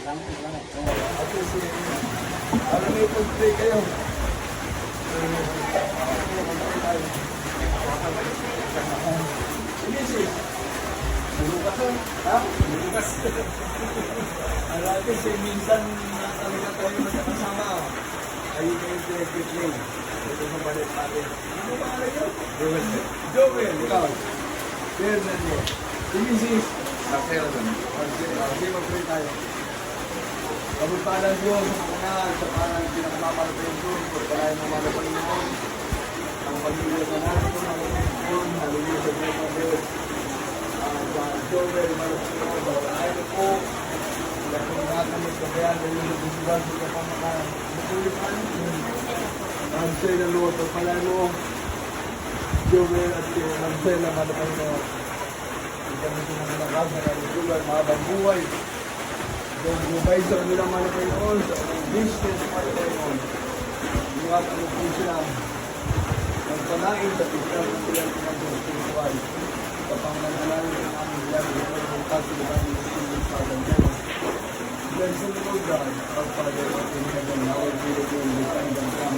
Ate si... Alam mo yung pag-play kayo. Sige, sis. Bukas ha? Ha? Bukas. Alam kasi minsan talaga tayo magkakasama. Ayun kayo play. Ito sa balit natin. Ano ba pangalan yun? Joel. Joel, ikaw. Fernando. Sige, sis. Marcelo. Sige, mag-play tayo. Pagpapalan Diyos sa mga sa parang pinakamamalapin Diyos, pagpalayan ng mga Panginoon, ang pamilya sa natin, ang Panginoon, hallelujah sa Diyos ng Diyos. Joel, Malapino, Bawalayan po, lahat ng lahat ng magkabayan, hallelujah sa Diyos sa pamakalan. Magulipan, ang sa'yo na Lord, pagpalayan mo, Joel at Marcela, Malapino. Ikaw mo sa mga nakasa, hallelujah, mahabang buhay. Yung gubay sa kanilang mga Panginoon, sa kanilang business mga Panginoon. Iwat ano po sila, magpanain sa pagkakas ng ilang pinagong spiritual. Kapag nanalangin ng aming ilang yung pagkakas ng ilang sa Panginoon. Bless the Lord God, our Father in heaven, now and be the glory, the kingdom come.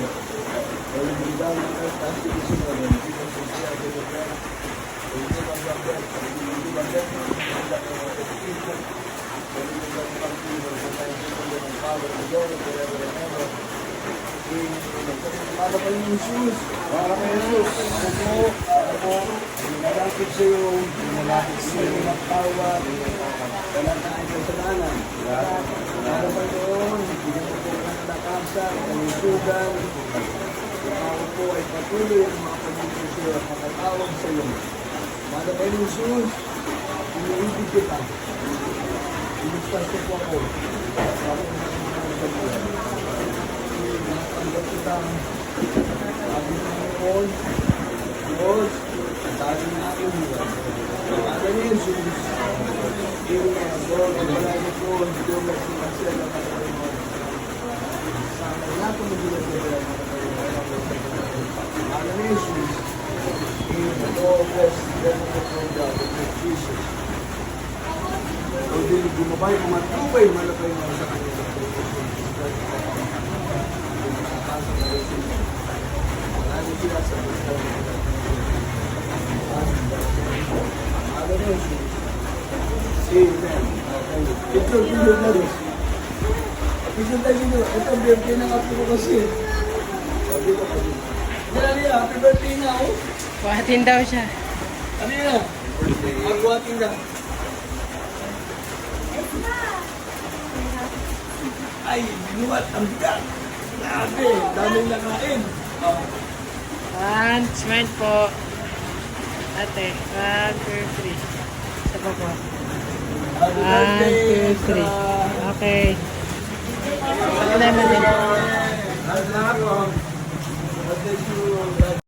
For you be down on earth as it is in heaven, give us this day our daily bread. For you give us our bread, for you give us our bread, and that our education. Para kayo ng Jesus. Para kayo ng Jesus. Ako po, nalapit sa iyo, nalapit sa iyo ng tawad, wala tayong kasalanan. Para pa doon, bigyan ko po ng nakasa, kalusugan. Ako po ay patuloy ang mga pagkakit sa iyo at makatawag sa iyo. Para kayo ng Jesus, iniibig kita. Ilustas ko po ako. Ako po sa mga pagkakas. Ang kita, sabi ng Panginoon, Diyos, ang sabi ng aking buwan. Ang ni Jesus, yung Lord, ang balay ni Lord, yung nagsimansya ng mga Panginoon. Sa kanya ko magulat na balay ng mga Panginoon. Ang ni Jesus, in the Lord, bless them of the God, of Jesus. O din, gumabay, kumatubay, malapay mo sa kanya. Marami sila sa Panginoon. Amen. Ito, video na rin. Ito tayo video. Ito, birthday ng apo ko kasi. Sabi ko kasi. Yan niya, happy birthday na ako. Buhatin daw siya. Ano yan? Magbuhatin ka. Ay, binuhat ang bigat. Grabe, daming nakain. One, smile po. Ate, 1, 2, 3. Isa pa po. Happy 1, birthday, 2, 3. Okay. Pagkala natin. Lahat po. God bless you.